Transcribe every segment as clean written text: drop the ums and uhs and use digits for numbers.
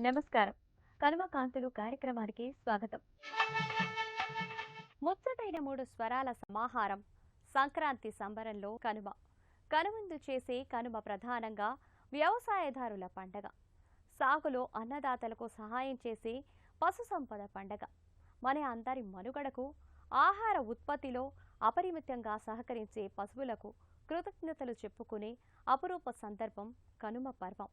నమస్కారం. కనుమ కాంతులు కార్యక్రమానికి స్వాగతం. ముచ్చటైన మూడు స్వరాల సమాహారం సంక్రాంతి సంబరంలో కనుమ. కనువిందు చేసే కనుమ ప్రధానంగా వ్యవసాయదారుల పండగ. సాగులో అన్నదాతలకు సహాయం చేసే పశు సంపద పండగ. మన అందరి మనుగడకు ఆహార ఉత్పత్తిలో అపరిమితంగా సహకరించే పశువులకు కృతజ్ఞతలు చెప్పుకునే అపురూప సందర్భం కనుమ పర్వం.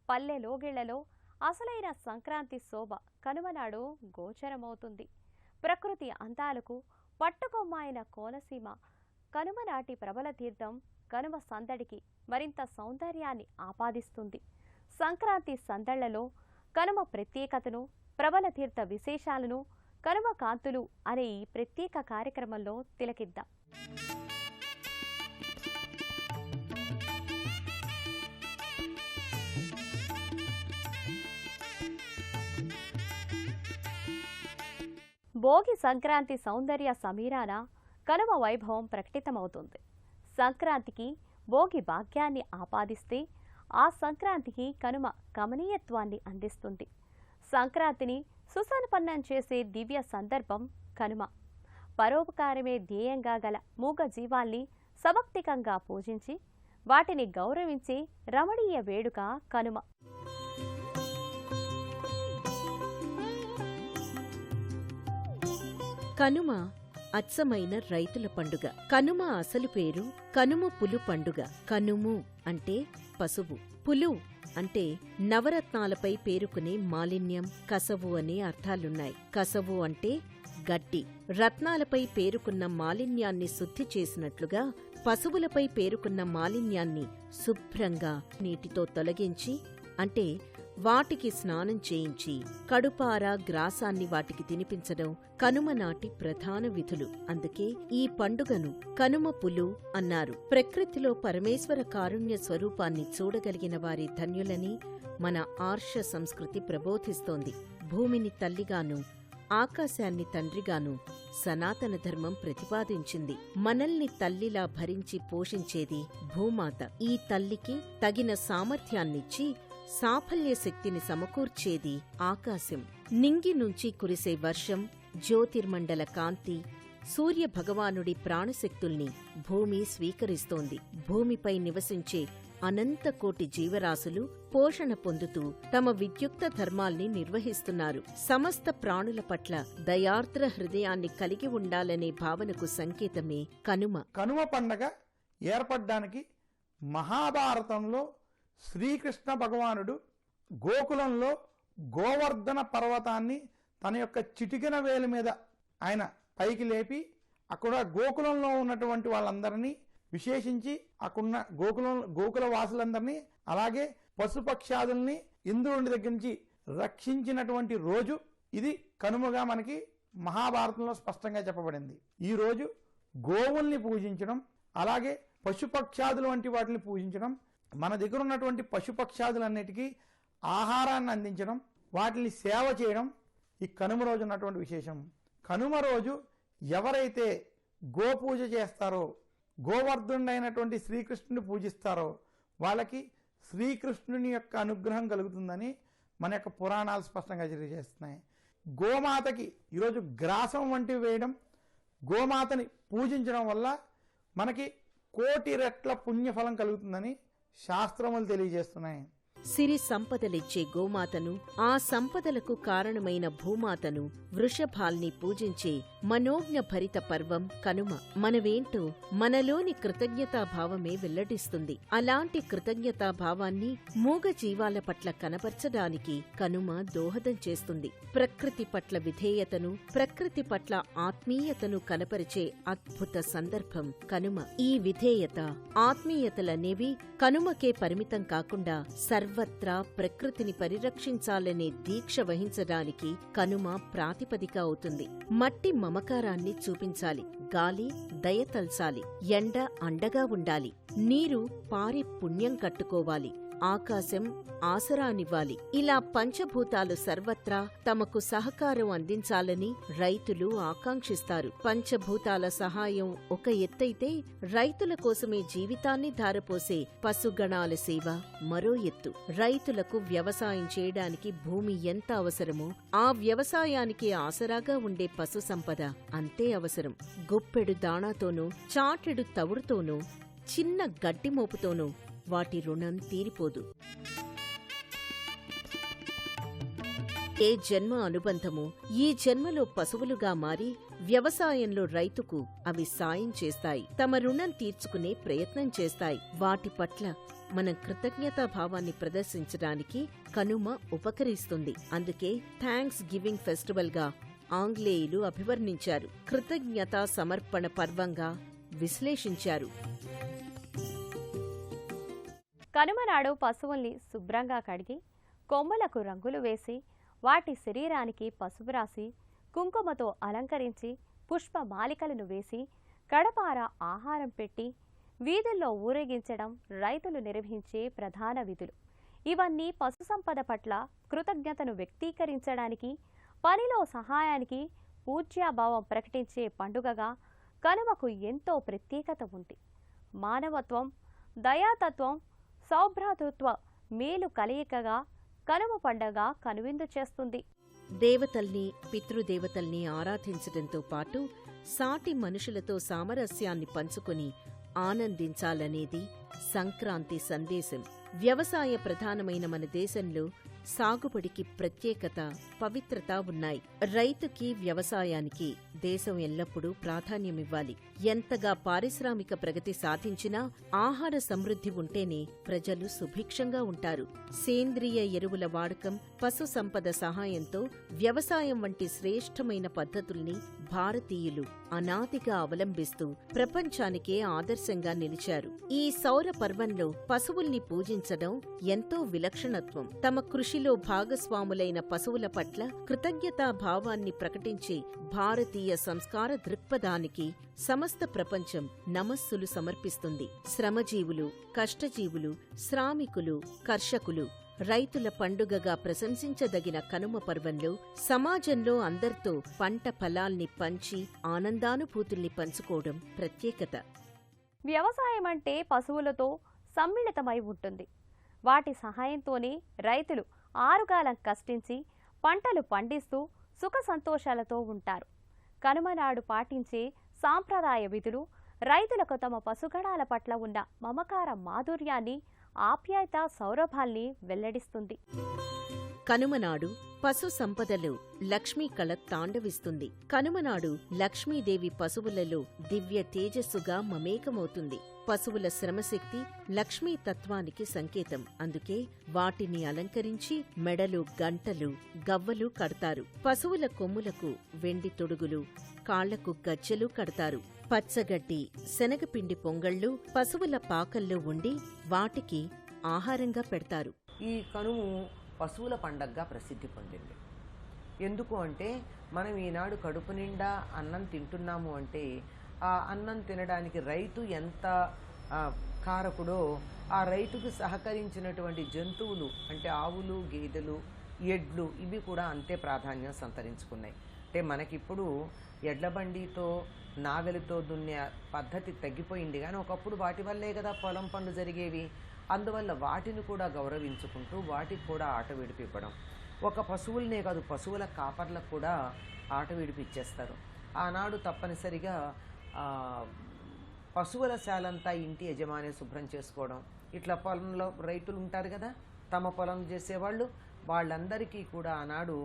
పల్లె లోగిళ్లలో అసలైన సంక్రాంతి శోభ కనుమనాడు గోచరమవుతుంది. ప్రకృతి అందాలకు పట్టుకొమ్మాయిన కోనసీమ కనుమనాటి ప్రబల తీర్థం కనుమ సందడికి మరింత సౌందర్యాన్ని ఆపాదిస్తుంది. సంక్రాంతి సందళ్లలో కనుమ ప్రత్యేకతను, ప్రబల తీర్థ విశేషాలను కనుమ కాంతులు అనే ఈ ప్రత్యేక కార్యక్రమంలో తిలకిద్దాం. భోగి సంక్రాంతి సౌందర్య సమీరాన కనుమ వైభవం ప్రకటితమవుతుంది. సంక్రాంతికి భోగి భాగ్యాన్ని ఆపాదిస్తే ఆ సంక్రాంతికి కనుమ కమనీయత్వాన్ని అందిస్తుంది. సంక్రాంతిని సుసంపన్నం చేసే దివ్య సందర్భం కనుమ. పరోపకారమే ధ్యేయంగా గల మూగ జీవాల్ని సభక్తికంగా పూజించి వాటిని గౌరవించే రమణీయ వేడుక కనుమ. కనుమ అచ్చమైన రైతుల పండుగ. కనుమ అసలు పేరు కనుమ పులు పండుగ. కనుము అంటే పశువు, పులు అంటే నవరత్నాలపై పేరుకునే మాలిన్యం, కసవు అనే అర్థాలున్నాయి. కసవు అంటే గడ్డి. రత్నాలపై పేరుకున్న మాలిన్యాన్ని శుద్ధి చేసినట్లుగా పశువులపై పేరుకున్న మాలిన్యాన్ని శుభ్రంగా నీటితో తొలగించి, అంటే వాటికి స్నానం చేయించి కడుపారా గ్రాసాన్ని వాటికి తినిపించడం కనుమ నాటి ప్రధాన విధులు. అందుకే ఈ పండుగను కనుమ పులు అన్నారు. ప్రకృతిలో పరమేశ్వర కారుణ్య స్వరూపాన్ని చూడగలిగిన వారి ధన్యులని మన ఆర్ష సంస్కృతి ప్రబోధిస్తోంది. భూమిని తల్లిగాను, ఆకాశాన్ని తండ్రిగాను సనాతన ధర్మం ప్రతిపాదించింది. మనల్ని తల్లిలా భరించి పోషించేది భూమాత. ఈ తల్లికి తగిన సామర్థ్యాన్నిచ్చి సాఫల్య శక్తిని సమకూర్చేది ఆకాశం. నింగి నుంచి కురిసే వర్షం, జ్యోతిర్మండల కాంతి, సూర్యభగవానుడి ప్రాణశక్తుల్ని భూమి స్వీకరిస్తోంది. భూమిపై నివసించే అనంతకోటి జీవరాశులు పోషణ పొందుతూ తమ విద్యుక్త ధర్మాల్ని నిర్వహిస్తున్నారు. సమస్త ప్రాణుల పట్ల దయార్ద్ర హృదయాన్ని కలిగి ఉండాలనే భావనకు సంకేతమే కనుమ. కనుమ పండగ ఏర్పడ్డానికి మహాభారతంలో శ్రీకృష్ణ భగవానుడు గోకులంలో గోవర్ధన పర్వతాన్ని తన యొక్క చిటికెన వేలి మీద ఆయన పైకి లేపి అక్కడ గోకులంలో ఉన్నటువంటి వాళ్ళందరినీ, విశేషించి అక్కడున్న గోకుల వాసులందరినీ, అలాగే పశుపక్షాదుల్ని ఇంద్రుడి దగ్గర నుంచి రక్షించినటువంటి రోజు ఇది కనుమగా మనకి మహాభారతంలో స్పష్టంగా చెప్పబడింది. ఈ రోజు గోవుల్ని పూజించడం, అలాగే పశుపక్షాదులు వంటి వాటిని పూజించడం, మన దగ్గర ఉన్నటువంటి పశుపక్షాదులన్నిటికీ ఆహారాన్ని అందించడం, వాటిని సేవ చేయడం ఈ కనుమ రోజు ఉన్నటువంటి విశేషం. కనుమ రోజు ఎవరైతే గోపూజ చేస్తారో, గోవర్ధనుడైనటువంటి శ్రీకృష్ణుని పూజిస్తారో వాళ్ళకి శ్రీకృష్ణుని యొక్క అనుగ్రహం కలుగుతుందని మన యొక్క పురాణాలు స్పష్టంగా తెలియజేస్తున్నాయి. గోమాతకి ఈరోజు గ్రాసం వంటివి వేయడం, గోమాతని పూజించడం వల్ల మనకి 1,000,000 రెట్ల పుణ్యఫలం కలుగుతుందని శాస్త్రములు తెలియజేస్తున్నాయి. సిరి సంపదలిచ్చే గోమాతను, ఆ సంపదలకు కారణమైన భూమాతను, వృషభాల్ని పూజించే మనోజ్ఞ భరిత పర్వం కనుమ. మనవేంటో మనలోని కృతజ్ఞతాభావమే వెల్లడిస్తుంది. అలాంటి కృతజ్ఞతాభావాన్ని మూగ జీవాల పట్ల కనపర్చడానికి కనుమ దోహదం చేస్తుంది. ప్రకృతి పట్ల విధేయతను, ప్రకృతి పట్ల ఆత్మీయతను కనపరిచే అద్భుత సందర్భం కనుమ. ఈ విధేయత, ఆత్మీయతలనేవి కనుమకే పరిమితం కాకుండా సర్వత్రా ప్రకృతిని పరిరక్షించాలనే దీక్ష వహించడానికి కనుమ ప్రాతిపదిక అవుతుంది. మట్టి మమకారాన్ని చూపించాలి, గాలి దయతల్చాలి, ఎండ అండగా ఉండాలి, నీరు పారి పుణ్యం కట్టుకోవాలి, ఆకాశం ఆసరానివ్వాలి. ఇలా పంచభూతాలు సర్వత్రా తమకు సహకారం అందించాలని రైతులు ఆకాంక్షిస్తారు. పంచభూతాల సహాయం ఒక ఎత్తైతే, రైతుల కోసమే జీవితాన్ని ధారపోసే పశుగణాల సేవ మరో ఎత్తు. రైతులకు వ్యవసాయం చేయడానికి భూమి ఎంత అవసరమో, ఆ వ్యవసాయానికి ఆసరాగా ఉండే పశు సంపద అంతే అవసరం. గుప్పెడు దాణాతోనూ, చాటెడు తవుడుతోనూ, చిన్న గడ్డి మోపుతోనూ వాటి రుణం తీరిపోదు. ఏ జన్మ అనుబంధమో ఈ జన్మలో పశువులుగా మారి వ్యవసాయంలో రైతుకు అవి సాయం చేస్తాయి, తమ రుణం తీర్చుకునే ప్రయత్నం చేస్తాయి. వాటి పట్ల మనం కృతజ్ఞతాభావాన్ని ప్రదర్శించడానికి కనుమ ఉపకరిస్తుంది. అందుకే థ్యాంక్స్ గివింగ్ ఫెస్టివల్గా ఆంగ్లేయులు అభివర్ణించారు, కృతజ్ఞతా సమర్పణ పర్వంగా విశ్లేషించారు. కనుమ నాడు పశువుల్ని శుభ్రంగా కడిగి, కొమ్ములకు రంగులు వేసి, వాటి శరీరానికి పసుపు రాసి, కుంకుమతో అలంకరించి, పుష్పమాలికలను వేసి, కడపార ఆహారం పెట్టి, వీధుల్లో ఊరేగించడం రైతులు నిర్వహించే ప్రధాన విధులు. ఇవన్నీ పశు సంపద పట్ల కృతజ్ఞతను వ్యక్తీకరించడానికి, పనిలో సహాయానికి పూజ్యాభావం ప్రకటించే పండుగగా కనుమకు ఎంతో ప్రత్యేకత ఉంది. మానవత్వం, దయాతత్వం, సౌభ్రాతృత్వ మేలు కలయికగా కనుమ పండగ కనువిందు చేస్తుంది. దేవతల్ని, పితృదేవతల్ని ఆరాధించడంతో పాటు సాటి మనుషులతో సామరస్యాన్ని పంచుకొని ఆనందించాలనేది సంక్రాంతి సందేశం. వ్యవసాయ ప్రధానమైన మన దేశంలో సాగుబడికి ప్రత్యేకత, పవిత్రత ఉన్నాయి. రైతుకి, వ్యవసాయానికి దేశం ఎల్లప్పుడూ ప్రాధాన్యమివ్వాలి. ఎంతగా పారిశ్రామిక ప్రగతి సాధించినా ఆహార సమృద్ధి ఉంటేనే ప్రజలు సుభిక్షంగా ఉంటారు. సేంద్రియ ఎరువుల వాడకం, పశు సంపద సహాయంతో వ్యవసాయం వంటి శ్రేష్టమైన పద్ధతుల్ని భారతీయులు అనాదిగా అవలంబిస్తూ ప్రపంచానికే ఆదర్శంగా నిలిచారు. ఈ సౌర పర్వంలో పశువుల్ని పూజించడం ఎంతో విలక్షణత్వం. తమ కృషిలో భాగస్వాములైన పశువుల పట్ల కృతజ్ఞతాభావాన్ని ప్రకటించే భారతీయ సంస్కార దృక్పథానికి సమస్త ప్రపంచం నమస్సులు సమర్పిస్తుంది. శ్రమజీవులు, కష్టజీవులు, శ్రామికులు, కర్షకులు, రైతుల పండుగగా ప్రశంసించదగిన కనుమ పర్వంలో సమాజంలో అందరితో పంట ఫలాల్ని పంచి ఆనందానుభూతుల్ని పంచుకోవడం ప్రత్యేకత. వ్యవసాయం అంటే పశువులతో సమ్మిళితమై ఉంటుంది. వాటి సహాయంతోనే రైతులు ఆరుగాలం కష్టించి పంటలు పండిస్తూ సుఖ సంతోషాలతో ఉంటారు. కనుమ నాడు పాటించే సాంప్రదాయ విధులు రైతులకు తమ పశుగణాల పట్ల ఉన్న మమకార మాధుర్యాన్ని, ఆప్యాయత, సౌరభాల్ని వెల్లడిస్తుంది. కనుమనాడు పశు సంపదలో లక్ష్మీ కళ తాండవిస్తుంది. కనుమనాడు లక్ష్మీదేవి పశువులలో దివ్య తేజస్సుగా మమేకమవుతుంది. పశువుల శ్రమశక్తి లక్ష్మీ తత్వానికి సంకేతం. అందుకే వాటిని అలంకరించి మెడలు గంటలు, గవ్వలు కడతారు. పశువుల కొమ్ములకు వెండి తొడుగులు, కాళ్లకు గజ్జెలు కడతారు. పచ్చగడ్డి, శనగపిండి పొంగళ్ళు పశువుల పాకల్లో ఉండి వాటికి ఆహారంగా పెడతారు. ఈ కనుము పశువుల పండగగా ప్రసిద్ధి పొందింది. ఎందుకు అంటే మనం ఈనాడు కడుపు నిండా అన్నం తింటున్నాము అంటే ఆ అన్నం తినడానికి రైతు ఎంత కారకుడో, ఆ రైతుకు సహకరించినటువంటి జంతువులు అంటే ఆవులు, గేదెలు, ఎడ్లు ఇవి కూడా అంతే ప్రాధాన్యం సంతరించుకున్నాయి. అంటే మనకిప్పుడు ఎడ్ల బండితో, నాగలితో దున్నే పద్ధతి తగ్గిపోయింది, కానీ ఒకప్పుడు వాటి వల్లే కదా పొలం పనులు జరిగేవి. అందువల్ల వాటిని కూడా గౌరవించుకుంటూ వాటికి కూడా ఆట విడిపివ్వడం. ఒక పశువులనే కాదు, పశువుల కాపర్లకు కూడా ఆట విడిపిచ్చేస్తారు. ఆనాడు తప్పనిసరిగా పశువుల శాలంతా ఇంటి యజమాని శుభ్రం చేసుకోవడం. ఇట్లా పొలంలో రైతులు ఉంటారు కదా, తమ పొలం చేసేవాళ్ళు, వాళ్ళందరికీ కూడా ఆనాడు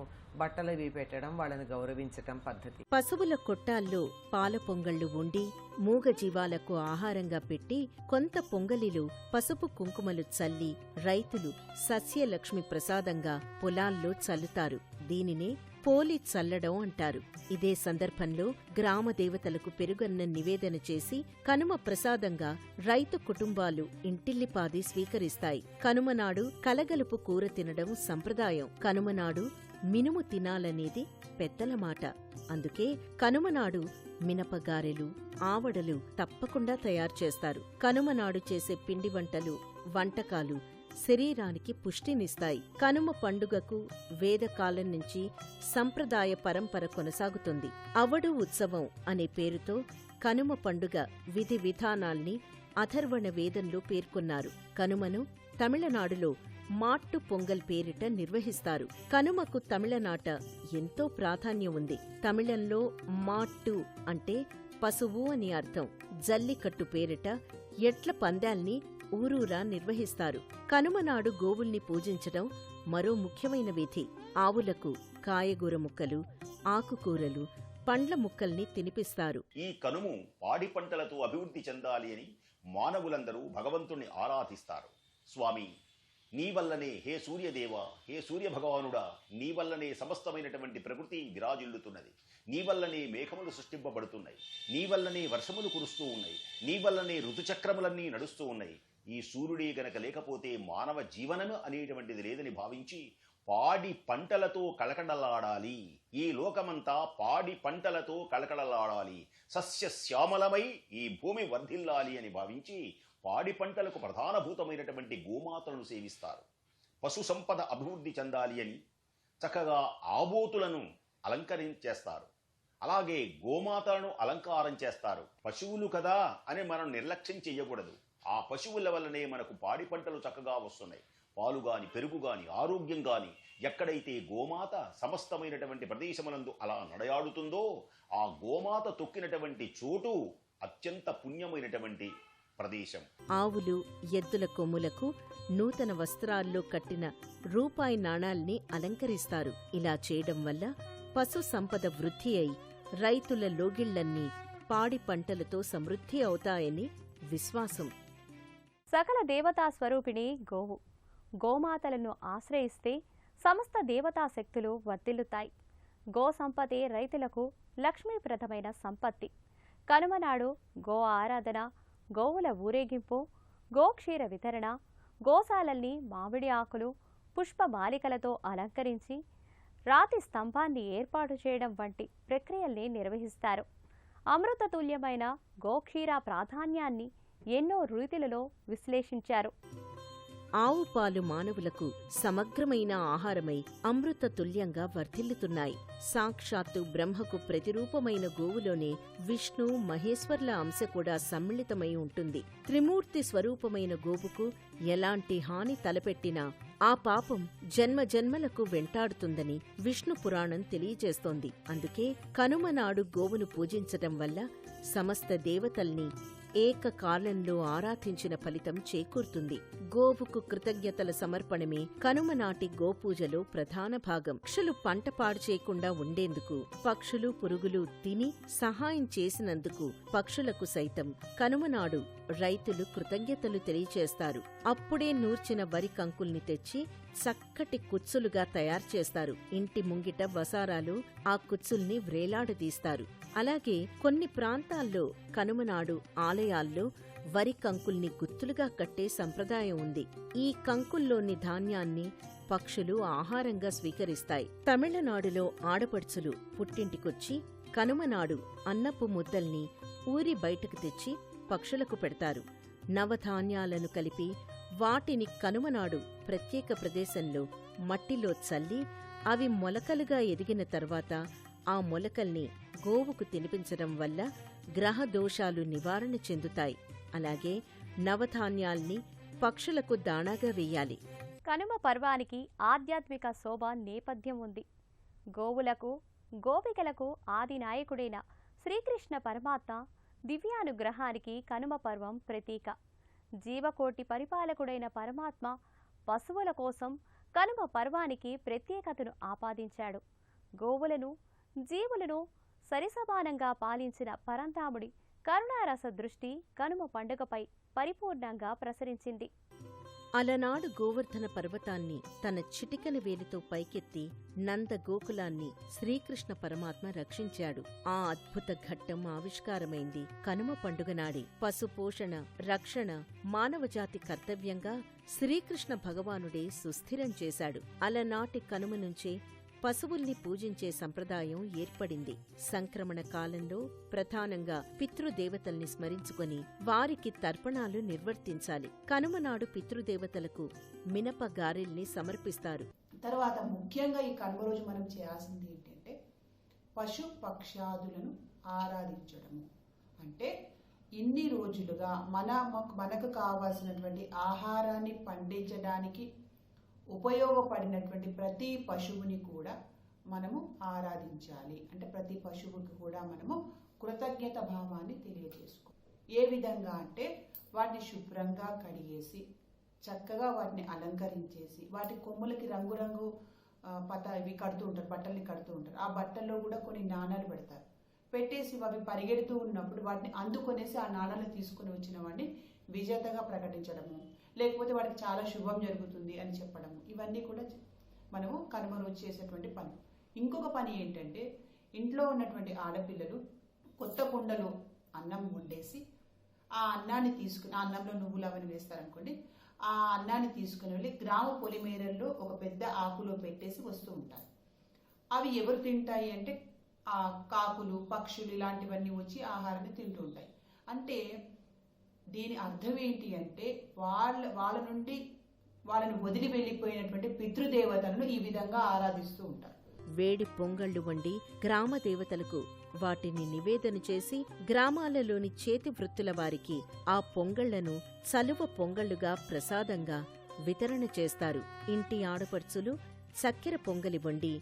బట్టలవి పెట్టడం, వాళ్ళని గౌరవించటం పద్ధతి. పశువుల కొట్టాల్లో పాల పొంగళ్లు ఉండి మూగజీవాలకు ఆహారంగా పెట్టి కొంత పొంగలిలో పసుపు కుంకుమలు చల్లి రైతులు సస్యలక్ష్మి ప్రసాదంగా పొలాల్లో చల్లుతారు. దీనినే పోలి చల్లడం అంటారు. ఇదే సందర్భంలో గ్రామ దేవతలకు పెరుగన్న నివేదన చేసి కనుమ ప్రసాదంగా రైతు కుటుంబాలు ఇంటిల్లిపాది స్వీకరిస్తాయి. కనుమనాడు కలగలుపు కూర తినడం సంప్రదాయం. కనుమనాడు మినుము తినాలనేది పెద్దల మాట. అందుకే కనుమనాడు మినపగారెలు, ఆవడలు తప్పకుండా తయారు చేస్తారు. కనుమనాడు చేసే పిండి వంటలు, వంటకాలు శరీరానికి పుష్టినిస్తాయి. కనుమ పండుగకు వేదకాలం నుంచి సంప్రదాయ పరంపర కొనసాగుతుంది. అవడు ఉత్సవం అనే పేరుతో కనుమ పండుగ విధి విధానాల్ని అథర్వణ వేదంలో పేర్కొన్నారు. కనుమను తమిళనాడులో మాట్టు పొంగల్ పేరిట నిర్వహిస్తారు. కనుమకు తమిళనాట ఎంతో ప్రాధాన్యం ఉంది. తమిళంలో మాట్టు అంటే పశువు అని అర్థం. జల్లికట్టు పేరిట ఎడ్ల పందాల్ని ఊరూరా నిర్వహిస్తారు. కనుమనాడు గోవుల్ని పూజించడం మరో ముఖ్యమైన విధి. ఆవులకు కాయగూర ముక్కలు, ఆకుకూరలు, పండ్ల ముక్కల్ని తినిపిస్తారు. ఈ కనుము పాడి పంటలతో అభివృద్ధి చెందాలి అని మానవులందరూ భగవంతుణ్ణి ఆరాధిస్తారు. స్వామి, నీ వల్లనే, హే సూర్యదేవ, హే సూర్యభగవానుడా, నీ వల్లనే సమస్తమైనటువంటి ప్రకృతి విరాజిల్లుతున్నది. నీ వల్లనే మేఘములు సృష్టింపబడుతున్నాయి. నీ వల్లనే వర్షములు కురుస్తూ ఉన్నాయి. నీ వల్లనే ఋతుచక్రములన్నీ నడుస్తూ ఉన్నాయి. ఈ సూర్యుడే గనక లేకపోతే మానవ జీవనము అనేటువంటిది లేదని భావించి పాడి పంటలతో కళకళలాడాలి. ఈ లోకమంతా పాడి పంటలతో కళకళలాడాలి, సస్యశ్యామలమై ఈ భూమి వర్ధిల్లాలి అని భావించి పాడి పంటలకు ప్రధానభూతమైనటువంటి గోమాతలను సేవిస్తారు. పశు సంపద అభివృద్ధి చెందాలి అని చక్కగా ఆబోతులను అలంకరించేస్తారు. అలాగే గోమాతలను అలంకారం చేస్తారు. పశువులు కదా అని మనం నిర్లక్ష్యం చెయ్యకూడదు. ఆ పశువుల వల్లనే మనకు పాడి పంటలు చక్కగా వస్తున్నాయి. పాలు గాని, పెరుగు గాని, ఆరోగ్యం గాని, ఎక్కడైతే గోమాత సమస్తమైనటువంటి ప్రదేశములందు అలా నడయాడుతుందో ఆ గోమాత తొక్కినటువంటి చోటు అత్యంత పుణ్యమైనటువంటి ప్రదేశం. ఆవులు, ఎద్దుల కొమ్ములకు నూతన వస్త్రాల్లో కట్టిన రూపాయి నాణాల్ని అలంకరిస్తారు. ఇలా చేయడం వల్ల పశు సంపద వృద్ధి అయి రైతుల లోగిళ్లన్నీ పాడి పంటలతో సమృద్ధి అవుతాయని విశ్వాసం. సకల దేవతా స్వరూపిణి గోవు. గోమాతలను ఆశ్రయిస్తే సమస్త దేవతా శక్తులు వర్ధిల్లుతాయి. గో సంపదే రైతులకు లక్ష్మీప్రదమైన సంపత్తి. కనుమనాడు గో ఆరాధన, గోవుల ఊరేగింపు, గోక్షీర వితరణ, గోశాలల్ని మామిడి ఆకులు, పుష్పమాలికలతో అలంకరించి రాతి స్తంభాన్ని ఏర్పాటు చేయడం వంటి ప్రక్రియల్ని నిర్వహిస్తారు. అమృతతుల్యమైన గోక్షీర ప్రాధాన్యాన్ని ఎన్నో రీతులలో విశ్లేషించారు. ఆవు పాలు మానవులకు సమగ్రమైన ఆహారమై అమృత తుల్యంగా వర్ధిల్లుతున్నాయి. సాక్షాత్తు బ్రహ్మకు ప్రతిరూపమైన గోవులోనే విష్ణు, మహేశ్వర్ల అంశ కూడా సమ్మిళితమై ఉంటుంది. త్రిమూర్తి స్వరూపమైన గోవుకు ఎలాంటి హాని తలపెట్టినా ఆ పాపం జన్మజన్మలకు వెంటాడుతుందని విష్ణు పురాణం తెలియజేస్తోంది. అందుకే కనుమనాడు గోవును పూజించటం వల్ల సమస్త దేవతల్ని ఏకకాలంలో ఆరాధించిన ఫలితం చేకూరుతుంది. గోవుకు కృతజ్ఞతల సమర్పణమే కనుమనాటి గోపూజలో ప్రధాన భాగం. పక్షులు పంట పాడు చేయకుండా ఉండేందుకు, పక్షులు పురుగులు తిని సహాయం చేసినందుకు పక్షులకు సైతం కనుమనాడు రైతులు కృతజ్ఞతలు తెలియచేస్తారు. అప్పుడే నూర్చిన వరి కంకుల్ని తెచ్చి చక్కటి కుచ్చులుగా తయారు చేస్తారు. ఇంటి ముంగిట వసారాలు ఆ కుచ్చుల్ని వ్రేలాడదీస్తారు. అలాగే కొన్ని ప్రాంతాల్లో కనుమనాడు ఆలయాల్లో వరి కంకుల్ని గుత్తులుగా కట్టే సంప్రదాయం ఉంది. ఈ కంకుల్లోని ధాన్యాన్ని పక్షులు ఆహారంగా స్వీకరిస్తాయి. తమిళనాడులో ఆడపడుచులు పుట్టింటికొచ్చి కనుమనాడు అన్నపు ముద్దల్ని ఊరి బయటకు తెచ్చి పక్షులకు పెడతారు. నవధాన్యాలను కలిపి వాటిని కనుమనాడు ప్రత్యేక ప్రదేశంలో మట్టిలో చల్లి అవి మొలకలుగా ఎదిగిన తర్వాత ఆ మొలకల్ని గోవుకు తినిపించడం వల్ల గ్రహ దోషాలు నివారణ చెందుతాయి. అలాగే నవధాన్యాల్ని పక్షులకు దాణాగా వెయ్యాలి. కనుమ పర్వానికి ఆధ్యాత్మిక శోభ నేపథ్యం ఉంది. గోవులకు, గోపికలకు ఆది నాయకుడైన శ్రీకృష్ణ పరమాత్మ దివ్యానుగ్రహానికి కనుమ పర్వం ప్రతీక. జీవకోటి పరిపాలకుడైన పరమాత్మ పశువుల కోసం కనుమ పర్వానికి ప్రత్యేకతను ఆపాదించాడు. గోవులను, జీవులను సరిసమానంగా పాలించిన పరంధాముడి కరుణారస దృష్టి కనుమ పండుగపై పరిపూర్ణంగా ప్రసరించింది. అలనాడు గోవర్ధన పర్వతాన్ని తన చిటికన వేలితో పైకెత్తి నంద గోకులాన్ని శ్రీకృష్ణ పరమాత్మ రక్షించాడు. ఆ అద్భుత ఘట్టం ఆవిష్కారమైంది కనుమ పండుగనాడే. పశుపోషణ, రక్షణ మానవజాతి కర్తవ్యంగా శ్రీకృష్ణ భగవానుడే సుస్థిరం చేశాడు. అలనాటి కనుమ నుంచే పశువుల్ని పూజించే సంప్రదాయం ఏర్పడింది. సంక్రమణ కాలంలో ప్రధానంగా పితృదేవతల్ని స్మరించుకొని వారికి తర్పణాలు నిర్వర్తించాలి. కనుమనాడు పితృదేవతలకు మినప గారెల్ని సమర్పిస్తారు. తర్వాత ముఖ్యంగా ఈ కనుమ రోజు మనం చేయాల్సింది ఏంటంటే పశు పక్షాదులను ఆరాధించడము. అంటే ఇన్ని రోజులుగా మనకు కావాల్సినటువంటి ఆహారాన్ని పండించడానికి ఉపయోగపడినటువంటి ప్రతి పశువుని కూడా మనము ఆరాధించాలి. అంటే ప్రతి పశువుకి కూడా మనము కృతజ్ఞత భావాన్ని తెలియజేసుకోవాలి. ఏ విధంగా అంటే వాటిని శుభ్రంగా కడిగేసి చక్కగా వాటిని అలంకరించేసి వాటి కొమ్ములకి రంగురంగు ఇవి కడుతూ ఉంటారు, బట్టల్ని కడుతూ ఉంటారు. ఆ బట్టల్లో కూడా కొన్ని నాణాలు పెడతారు. పెట్టేసి అవి పరిగెడుతూ ఉన్నప్పుడు వాటిని అందుకొనేసి ఆ నాణాలు తీసుకుని వచ్చిన వాడిని విజేతగా ప్రకటించడము, లేకపోతే వాడికి చాలా శుభం జరుగుతుంది అని చెప్పడము, ఇవన్నీ కూడా మనము కనుమ రోజు చేసేటువంటి పని. ఇంకొక పని ఏంటంటే ఇంట్లో ఉన్నటువంటి ఆడపిల్లలు కొత్త కుండలో అన్నం వండేసి ఆ అన్నాన్ని తీసుకుని, ఆ అన్నంలో నువ్వులు అవన్నీ వేస్తారనుకోండి, ఆ అన్నాన్ని తీసుకుని వెళ్ళి గ్రామ పొలిమేరల్లో ఒక పెద్ద ఆకులో పెట్టేసి వస్తూ ఉంటారు. అవి ఎవరు తింటాయి అంటే ఆ కాకులు, పక్షులు ఇలాంటివన్నీ వచ్చి ఆహారాన్ని తింటూ ఉంటాయి. అంటే దీని అర్థం ఏంటి అంటే వాళ్ళ నుండి వాళ్ళని వదిలి వెళ్ళిపోయినటువంటి పితృదేవతలను ఈ విధంగా ఆరాధిస్తూ ఉంటారు. వేడి పొంగళ్లు వండి గ్రామ దేవతలకు వాటిని నివేదన చేసి గ్రామాలలోని చేతి వృత్తుల వారికి ఆ పొంగళ్లను చలువ పొంగళ్లుగా ప్రసాదంగా వితరణ చేస్తారు. ఇంటి ఆడపడుచులు చక్కెర పొంగలి వండి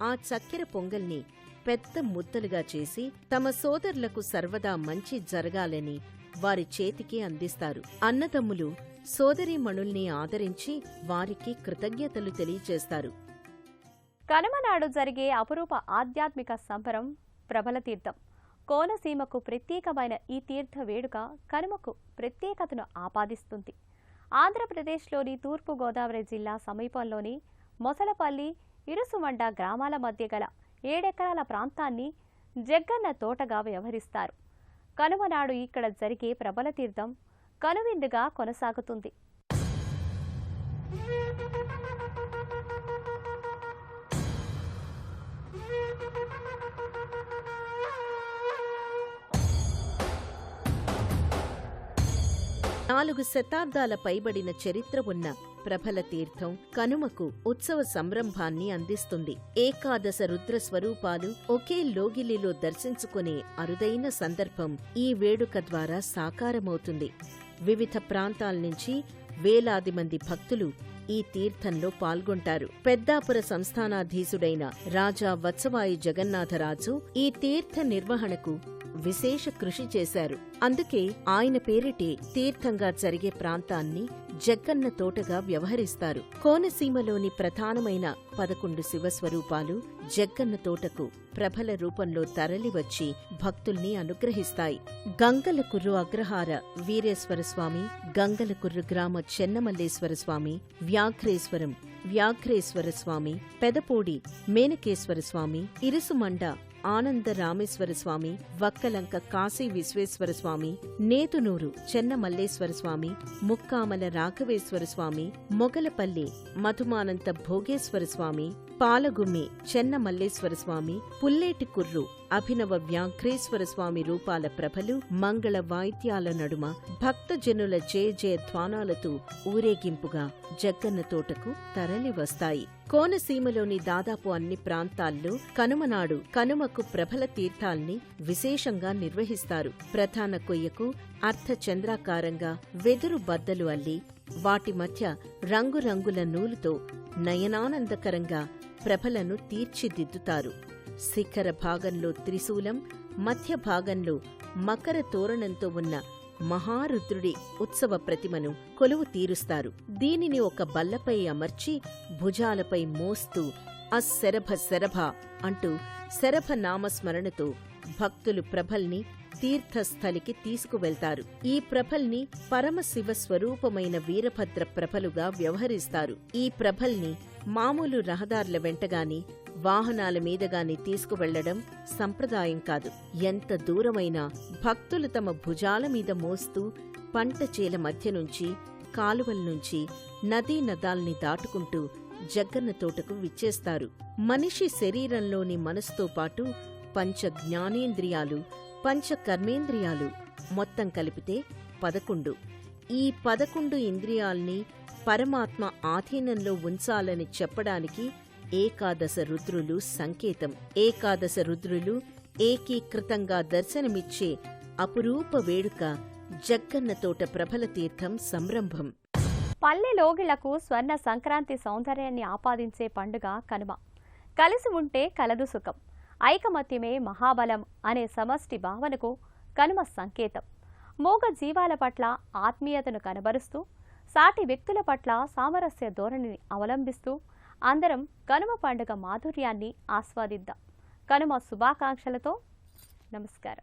ఆ చక్కెర పొంగల్ని పెద్ద ముద్దలుగా చేసి తమ సోదరులకు సర్వదా మంచి జరగాలని వారి చేతికి అందిస్తారు. అన్నదమ్ములు సోదరీమణుల్ని ఆదరించి వారికి కృతజ్ఞతలు తెలియచేస్తారు. కనుమనాడు జరిగే అపురూప ఆధ్యాత్మిక సంబరం ప్రబల తీర్థం. కోనసీమకు ప్రత్యేకమైన ఈ తీర్థ వేడుక కనుమకు ప్రత్యేకతను ఆపాదిస్తుంది. ఆంధ్రప్రదేశ్లోని తూర్పు గోదావరి జిల్లా సమీపంలోని మొసలపల్లి, ఇరుసుమండ గ్రామాల మధ్య గల 7 ఎకరాల ప్రాంతాన్ని జగ్గన్న తోటగా వ్యవహరిస్తారు. కనుమనాడు ఇక్కడ జరిగే ప్రబల తీర్థం కనువిందుగా కొనసాగుతుంది. నాలుగు శతాబ్దాల పైబడిన చరిత్ర ఉన్న ప్రబల తీర్థం కనుమకు ఉత్సవ సంరంభాన్ని అందిస్తుంది. ఏకాదశ రుద్ర స్వరూపాలు ఒకే లోగిలిలో దర్శించుకునే అరుదైన సందర్భం ఈ వేడుక ద్వారా సాకారమవుతుంది. వివిధ ప్రాంతాల నుంచి వేలాది మంది భక్తులు ఈ తీర్థంలో పాల్గొంటారు. పెద్దాపుర సంస్థానాధీశుడైన రాజా వత్సవాయి జగన్నాథరాజు ఈ తీర్థ నిర్వహణకు విశేష కృషి చేశారు. అందుకే ఆయన పేరిటే తీర్థంగా జరిగే ప్రాంతాన్ని జగ్గన్న తోటగా వ్యవహరిస్తారు. కోనసీమలోని ప్రధానమైన 11 శివస్వరూపాలు జగ్గన్న తోటకు ప్రబల రూపంలో తరలివచ్చి భక్తుల్ని అనుగ్రహిస్తాయి. గంగలకుర్రు అగ్రహార వీరేశ్వరస్వామి, గంగలకుర్రు గ్రామ చెన్నమల్లేశ్వరస్వామి, వ్యాఘ్రేశ్వరస్వామి, పెదపూడి మేనకేశ్వరస్వామి, ఇరుసుమండ ఆనందరామేశ్వరస్వామి, వక్కలంక కాశీ విశ్వేశ్వరస్వామి, నేతునూరు చెన్నమల్లేశ్వరస్వామి, ముక్కామల రాఘవేశ్వరస్వామి, మొగలపల్లి మధుమానంత భోగేశ్వరస్వామి, పాలగుమ్మి చెన్నమల్లేశ్వరస్వామి, పుల్లేటికుర్రు అభినవ వ్యాఘ్రేశ్వరస్వామి రూపాల ప్రభలు మంగళ వాయిద్యాల నడుమ భక్తజనుల జయ ధ్వానాలతో ఊరేగింపుగా జగ్గన్న తోటకు తరలివస్తాయి. కోనసీమలోని దాదాపు అన్ని ప్రాంతాల్లో కనుమనాడు కనుమకు ప్రబల తీర్థాల్ని విశేషంగా నిర్వహిస్తారు. ప్రధాన కొయ్యకు అర్ధచంద్రాకారంగా వెదురు బద్దలు అల్లి వాటి మధ్య రంగురంగుల నూలుతో నయనానందకరంగా ప్రభలను తీర్చిదిద్దుతారు. శిఖర భాగంలో త్రిశూలం, మధ్య భాగంలో మకర తోరణంతో ఉన్న మహారుద్రుడి ఉత్సవ ప్రతిమను కొలువు తీరుస్తారు. దీనిని ఒక బల్లపై అమర్చి భుజాలపై మోస్తూ అశరభ శరభ అంటూ శరభ నామస్మరణతో భక్తులు ప్రభల్ని తీర్థస్థలికి తీసుకువెళ్తారు. ఈ ప్రభల్ని పరమశివ స్వరూపమైన వీరభద్ర ప్రభలుగా వ్యవహరిస్తారు. ఈ ప్రభల్ని మామూలు రహదారుల వెంటగాని వాహనాల మీదగాని తీసుకువెళ్లడం సంప్రదాయం కాదు. ఎంత దూరమైనా భక్తులు తమ భుజాల మీద మోస్తూ పంట చేల మధ్య నుంచి, కాలువల నుంచి, నదీ నదాల్ని దాటుకుంటూ జగ్గన్న తోటకు విచ్చేస్తారు. మనిషి శరీరంలోని మనసుతో పాటు పంచ జ్ఞానేంద్రియాలు, పంచ కర్మేంద్రియాలు మొత్తం కలిపితే 11. ఈ 11 ఇంద్రియాల్ని పరమాత్మ ఆధీనంలో ఉంచాలని చెప్పడానికి ఏకాదశ రుద్రులు సంకేతం. ఏకాదశ రుద్రులు ఏకీకృతంగా దర్శనమిచ్చే అపురూప వేడుక జగ్గన్న తోట ప్రబల తీర్థం సంరంభం. పల్లె లోగిళ్లకు స్వర్ణ సంక్రాంతి సౌందర్యాన్ని ఆపాదించే పండుగ కనుమ. కలిసి ఉంటే కలదు సుఖం, ఐకమత్యమే మహాబలం అనే సమష్టి భావనకు కనుమ సంకేతం. మూగ జీవాల పట్ల ఆత్మీయతను కనబరుస్తూ, సాటి వ్యక్తుల పట్ల సామరస్య ధోరణిని అవలంబిస్తూ అందరం కనుమ పండుగ మాధుర్యాన్ని ఆస్వాదిద్దాం. కనుమ శుభాకాంక్షలతో నమస్కారం.